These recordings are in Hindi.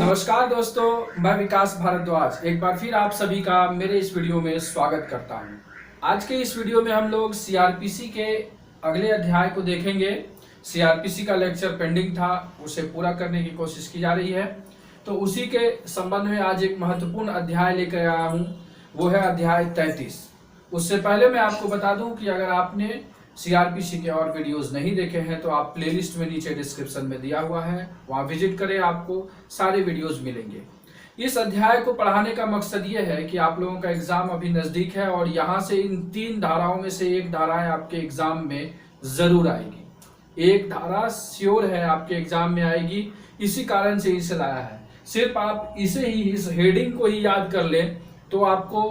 नमस्कार दोस्तों, मैं विकास भारद्वाज एक बार फिर आप सभी का मेरे इस वीडियो में स्वागत करता हूं। आज के इस वीडियो में हम लोग सीआरपीसी के अगले अध्याय को देखेंगे। सीआरपीसी का लेक्चर पेंडिंग था, उसे पूरा करने की कोशिश की जा रही है। तो उसी के संबंध में आज एक महत्वपूर्ण अध्याय लेकर आया हूँ, वो है अध्याय 33। उससे पहले मैं आपको बता दूं कि अगर आपने सीआरपीसी के और वीडियोस नहीं देखे हैं तो आप प्लेलिस्ट में नीचे डिस्क्रिप्शन में दिया हुआ है, वहां विजिट करें, आपको सारे वीडियोस मिलेंगे। इस अध्याय को पढ़ाने का मकसद ये है कि आप लोगों का एग्जाम अभी नजदीक है और यहाँ से इन 3 धाराओं में से एक धाराएं आपके एग्जाम में जरूर आएगी। एक धारा श्योर है आपके एग्जाम में आएगी, इसी कारण से इसे लाया है। सिर्फ आप इसे ही, इस हेडिंग को ही याद कर लें तो आपको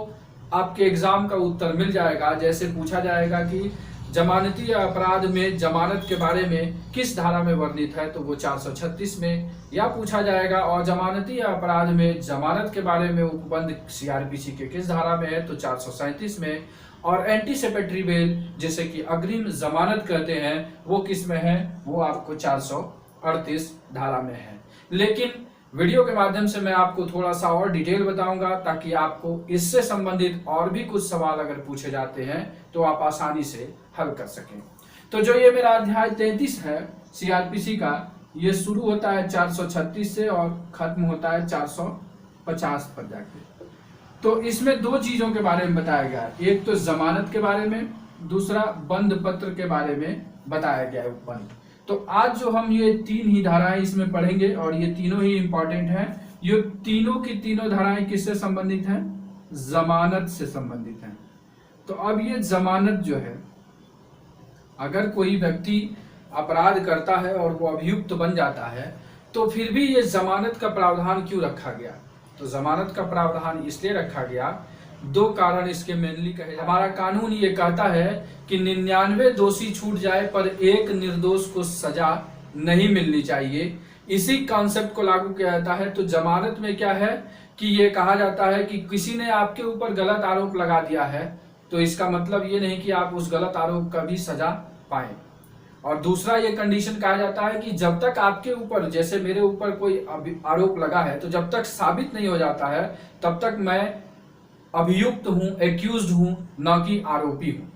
आपके एग्जाम का उत्तर मिल जाएगा। जैसे पूछा जाएगा कि जमानती अपराध में जमानत के बारे में किस धारा में वर्णित है, तो वो 436 में। या पूछा जाएगा और जमानती अपराध में जमानत के बारे में उपबंध सीआरपीसी के किस धारा में है, तो 437 में। और एंटीसिपेटरी बेल जिसे कि अग्रिम जमानत कहते हैं, वो किस में है, वो आपको 438 धारा में है। लेकिन वीडियो के माध्यम से मैं आपको थोड़ा सा और डिटेल बताऊंगा ताकि आपको इससे संबंधित और भी कुछ सवाल अगर पूछे जाते हैं तो आप आसानी से हल कर सकें। तो जो ये मेरा अध्याय 33 है सीआरपीसी का, ये शुरू होता है 436 से और खत्म होता है 450 पर जाके। तो इसमें 2 चीजों के बारे में बताया गया है, एक तो जमानत के बारे में, दूसरा बंद पत्र के बारे में बताया गया है उपबंध। तो आज जो हम ये 3 ही धाराएं इसमें पढ़ेंगे और ये तीनों ही इंपॉर्टेंट हैं। ये तीनों की तीनों धाराएं किससे संबंधित हैं? जमानत से संबंधित हैं। तो अब ये जमानत जो है, अगर कोई व्यक्ति अपराध करता है और वो अभियुक्त बन जाता है तो फिर भी ये जमानत का प्रावधान क्यों रखा गया? तो जमानत का प्रावधान इसलिए रखा गया, 2 कारण इसके मेनली कहे। हमारा कानून ये कहता है कि 99 दोषी छूट जाए पर एक निर्दोष को सजा नहीं मिलनी चाहिए। इसी कॉन्सेप्ट को लागू किया जाता है। तो जमानत में क्या है कि ये कहा जाता है कि किसी ने आपके ऊपर गलत आरोप लगा दिया है तो इसका मतलब ये नहीं कि आप उस गलत आरोप का भी सजा पाए। और दूसरा ये कंडीशन कहा जाता है कि जब तक आपके ऊपर, जैसे मेरे ऊपर कोई आरोप लगा है, तो जब तक साबित नहीं हो जाता है तब तक मैं अभियुक्त हूं, एक्यूज्ड हूं, न कि आरोपी हूं।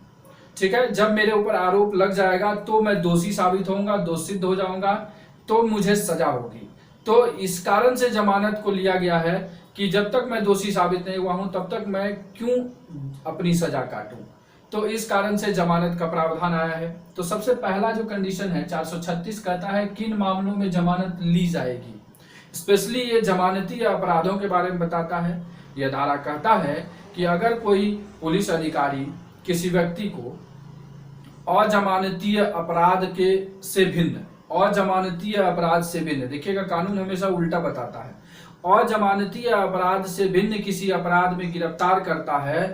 ठीक है, जब मेरे ऊपर आरोप लग जाएगा तो मैं दोषी साबित होऊंगा, दोषी हो जाऊंगा, तो मुझे सजा होगी। तो इस कारण से जमानत को लिया गया है कि जब तक मैं दोषी साबित नहीं हुआ हूं तब तक मैं क्यों अपनी सजा काटूं। तो इस कारण से जमानत का प्रावधान आया है। तो सबसे पहला जो कंडीशन है 436 कहता है किन मामलों में जमानत ली जाएगी। स्पेशली ये जमानती अपराधों के बारे में बताता है। यह धारा कहता है कि अगर कोई पुलिस अधिकारी किसी व्यक्ति को अजमानतीय अपराध के से भिन्न, अजमानतीय अपराध से भिन्न, देखिएगा कानून हमेशा उल्टा बताता है, अजमानतीय अपराध से भिन्न किसी अपराध में गिरफ्तार करता है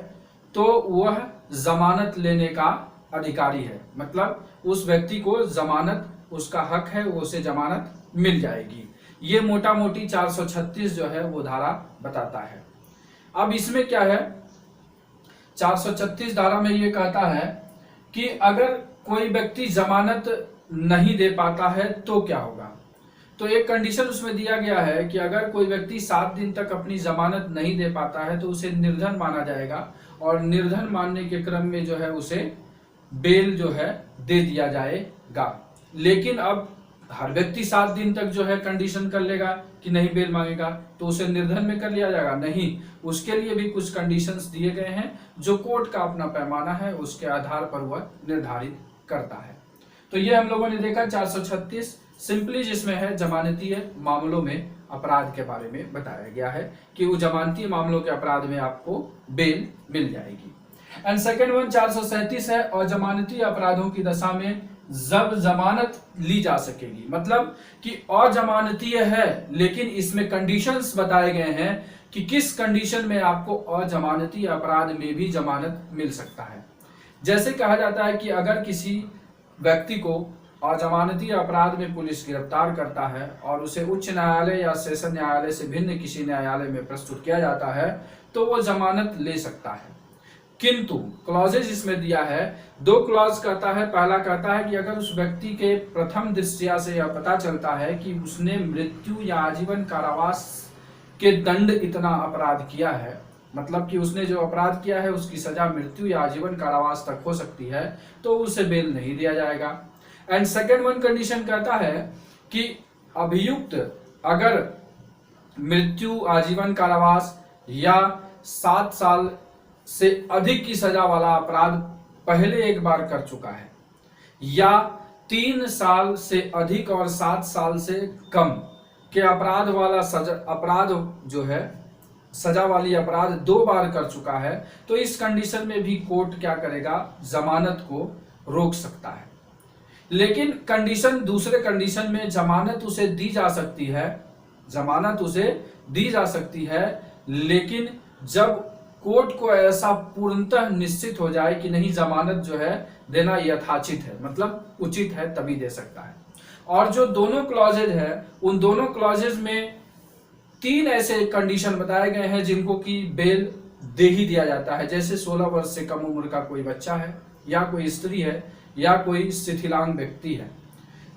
तो वह जमानत लेने का अधिकारी है। मतलब उस व्यक्ति को जमानत, उसका हक है, उसे जमानत मिल जाएगी। ये मोटा मोटी 436 जो है वो धारा बताता है। अब इसमें क्या है, 436 धारा में ये कहता है कि अगर कोई व्यक्ति जमानत नहीं दे पाता है तो क्या होगा। तो एक कंडीशन उसमें दिया गया है कि अगर कोई व्यक्ति 7 दिन तक अपनी जमानत नहीं दे पाता है तो उसे निर्धन माना जाएगा और निर्धन मानने के क्रम में जो है उसे बेल जो है दे दिया जाएगा। लेकिन अब हर व्यक्ति 7 दिन तक जो है कंडीशन कर लेगा कि नहीं बेल मांगेगा तो उसे निर्धन में कर लिया जाएगा? नहीं, उसके लिए भी कुछ कंडीशंस दिए गए हैं जो कोर्ट का अपना पैमाना है, उसके आधार पर वह निर्धारित करता है। तो ये हम लोगों ने देखा 436 सिंपली, जिसमें है जमानतीय मामलों में अपराध के बारे में बताया गया है कि वो जमानती मामलों के अपराध में आपको बेल मिल जाएगी। एंड सेकेंड वन 437 है अजमानती अपराधों की दशा में जब जमानत ली जा सकेगी। मतलब कि अजमानतीय है लेकिन इसमें कंडीशंस बताए गए हैं कि किस कंडीशन में आपको अजमानती अपराध में भी जमानत मिल सकता है। जैसे कहा जाता है कि अगर किसी व्यक्ति को अजमानती अपराध में पुलिस गिरफ्तार करता है और उसे उच्च न्यायालय या सेशन न्यायालय से भिन्न किसी न्यायालय में प्रस्तुत किया जाता है तो वो जमानत ले सकता है। किंतु क्लॉजेज इसमें दिया है, 2 क्लॉज कहता है। पहला कहता है कि अगर उस व्यक्ति के प्रथम दृष्टया से यह पता चलता है कि उसने मृत्यु या आजीवन कारावास के दंड इतना अपराध किया है, मतलब कि उसने जो अपराध किया है उसकी सजा मृत्यु या आजीवन कारावास तक हो सकती है, तो उसे बेल नहीं दिया जाएगा। एंड सेकेंड वन कंडीशन कहता है कि अभियुक्त अगर मृत्यु, आजीवन कारावास या 7 साल से अधिक की सजा वाला अपराध पहले एक बार कर चुका है, या 3 साल से अधिक और 7 साल से कम के अपराध वाला अपराध जो है सजा वाली अपराध 2 बार कर चुका है, तो इस कंडीशन में भी कोर्ट क्या करेगा, जमानत को रोक सकता है। लेकिन कंडीशन, दूसरे कंडीशन में जमानत उसे दी जा सकती है, जमानत उसे दी जा सकती है, लेकिन जब कोर्ट को ऐसा पूर्णतः निश्चित हो जाए कि नहीं, जमानत जो है देना यथाचित है, मतलब उचित है, तभी दे सकता है। और जो दोनों क्लॉजेज है, उन दोनों क्लॉजेज में 3 ऐसे कंडीशन बताए गए हैं जिनको कि बेल दे ही दिया जाता है। जैसे 16 वर्ष से कम उम्र का कोई बच्चा है, या कोई स्त्री है, या कोई शिथिलांग व्यक्ति है,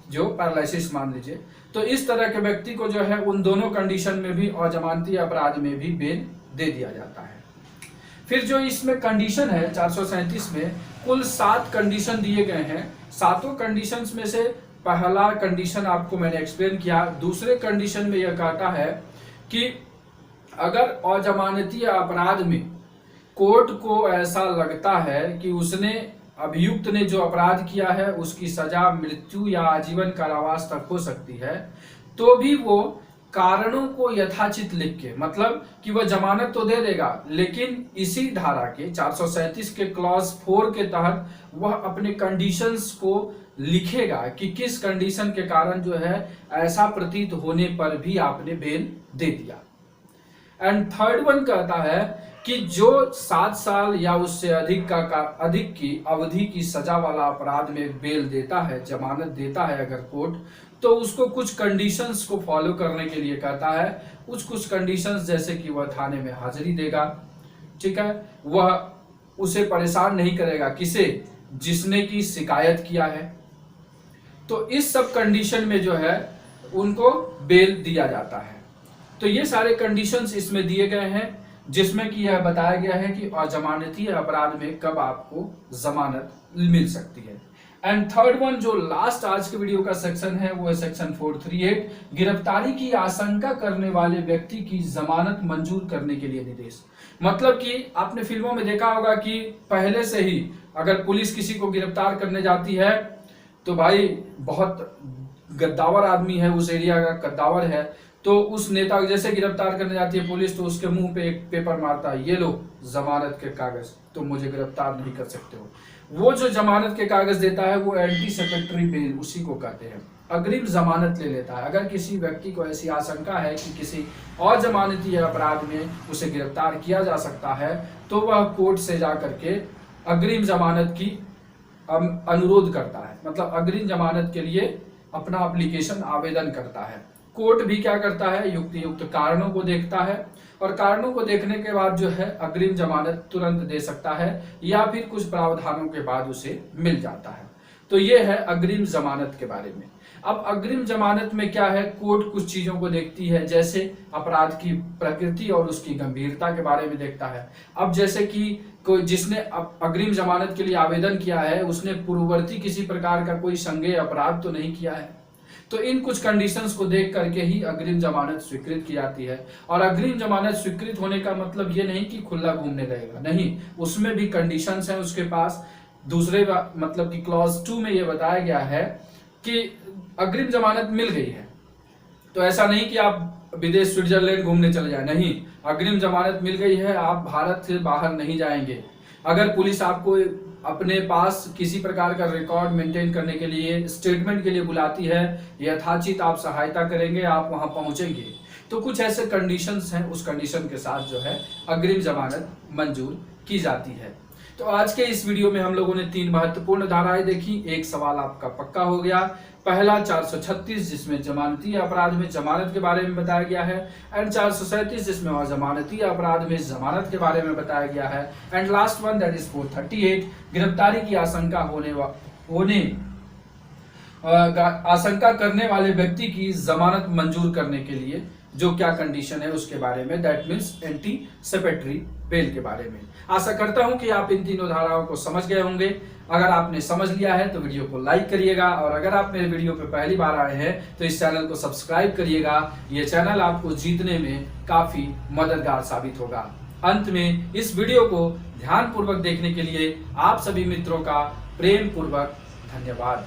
जो पैरालिसिस मान लीजिए, तो इस तरह के व्यक्ति को जो है उन दोनों कंडीशन में भी अजमानती अपराध में भी बेल दे दिया जाता है। फिर जो इसमें कंडीशन है 437 में कुल 7 कंडीशन दिए गए हैं। 7 कंडीशंस में से पहला कंडीशन आपको मैंने एक्सप्लेन किया। दूसरे कंडीशन में यह कहता है कि अगर अजमानती अपराध में कोर्ट को ऐसा लगता है कि उसने, अभियुक्त ने जो अपराध किया है उसकी सजा मृत्यु या आजीवन कारावास तक हो सकती है, तो भी वो कारणों को यथाचित लिख के, मतलब कि वह जमानत तो दे देगा, लेकिन इसी धारा के 437 के क्लॉज 4 के तहत वह अपने कंडीशंस को लिखेगा कि किस कंडीशन के कारण जो है ऐसा प्रतीत होने पर भी आपने बेल दे दिया। एंड थर्ड वन कहता है कि जो 7 साल या उससे अधिक की अवधि की सजा वाला अपराध में बेल देता है, जमानत देता है अगर कोर्ट, तो उसको कुछ कंडीशंस को फॉलो करने के लिए कहता है। कुछ कंडीशंस जैसे कि वह थाने में हाजिरी देगा, ठीक है, वह उसे परेशान नहीं करेगा, किसे, जिसने की शिकायत किया है। तो इस सब कंडीशन में जो है उनको बेल दिया जाता है। तो ये सारे कंडीशंस इसमें दिए गए हैं, जिसमें कि यह बताया गया है कि अजमानती अपराध में कब आपको जमानत मिल सकती है। एंड थर्ड वन जो लास्ट आज के वीडियो का सेक्शन है वो है सेक्शन 438, गिरफ्तारी की आशंका करने वाले व्यक्ति की जमानत मंजूर करने के लिए निर्देश। मतलब कि आपने फिल्मों में देखा होगा कि पहले से ही अगर पुलिस किसी को गिरफ्तार करने जाती है तो भाई बहुत गद्दावर आदमी है, उस एरिया का गद्दावर है, तो उस नेता को जैसे गिरफ्तार करने जाती है पुलिस तो उसके मुंह पे एक पेपर मारता है, ये लो जमानत के कागज, तुम मुझे गिरफ्तार नहीं कर सकते हो। वो जो जमानत के कागज देता है वो एंटीसिपेटरी बेल उसी को कहते हैं, अग्रिम जमानत ले लेता है। अगर किसी व्यक्ति को ऐसी आशंका है कि किसी और जमानती अपराध में उसे गिरफ्तार किया जा सकता है तो वह कोर्ट से जा करके अग्रिम जमानत की अनुरोध करता है, मतलब अग्रिम जमानत के लिए अपना एप्लीकेशन आवेदन करता है। कोर्ट भी क्या करता है, युक्त कारणों को देखता है और कारणों को देखने के बाद जो है अग्रिम जमानत तुरंत दे सकता है या फिर कुछ प्रावधानों के बाद उसे मिल जाता है। तो ये है अग्रिम जमानत के बारे में। अब अग्रिम जमानत में क्या है, कोर्ट कुछ चीजों को देखती है, जैसे अपराध की प्रकृति और उसकी गंभीरता के बारे में देखता है। अब जैसे कि कोई जिसने अग्रिम जमानत के लिए आवेदन किया है उसने पूर्ववर्ती किसी प्रकार का कोई संज्ञेय अपराध तो नहीं किया है, तो इन कुछ कंडीशंस को देख करके ही अग्रिम जमानत स्वीकृत की जाती है। और अग्रिम जमानत स्वीकृत होने का मतलब ये नहीं कि खुला घूमने लगेगा, नहीं, उसमें भी कंडीशंस हैं उसके पास। दूसरे मतलब कि क्लॉज 2 में ये बताया गया है कि अग्रिम जमानत मिल गई है तो ऐसा नहीं कि आप विदेश स्विट्जरलैंड घूमने चले जाए, नहीं, अग्रिम जमानत मिल गई है, आप भारत से बाहर नहीं जाएंगे। अगर पुलिस आपको अपने पास किसी प्रकार का रिकॉर्ड मेंटेन करने के लिए, स्टेटमेंट के लिए बुलाती है, यथाचित आप सहायता करेंगे, आप वहां पहुंचेंगे। तो कुछ ऐसे कंडीशंस हैं, उस कंडीशन के साथ जो है अग्रिम जमानत मंजूर की जाती है। तो आज के इस वीडियो में हम लोगों ने 3 महत्वपूर्ण धाराएं देखी। एक सवाल आपका पक्का हो गया। पहला 436 जिसमें जमानती अपराध में जमानत के बारे में बताया गया है, एंड 437 जिसमें अजमानती अपराध में जमानत के बारे में बताया गया है, and last one that is 438 गिरफ्तारी की आशंका करने वाले व्यक्ति की जमानत मंजूर करने के लिए जो क्या कंडीशन है उसके बारे में, दैट मीन्स एंटीसिपेटरी बेल के बारे में। आशा करता हूं कि आप इन तीनों धाराओं को समझ गए होंगे। अगर आपने समझ लिया है तो वीडियो को लाइक करिएगा, और अगर आप मेरे वीडियो पे पहली बार आए हैं तो इस चैनल को सब्सक्राइब करिएगा। ये चैनल आपको जीतने में काफी मददगार साबित होगा। अंत में इस वीडियो को ध्यानपूर्वक देखने के लिए आप सभी मित्रों का प्रेम पूर्वक धन्यवाद।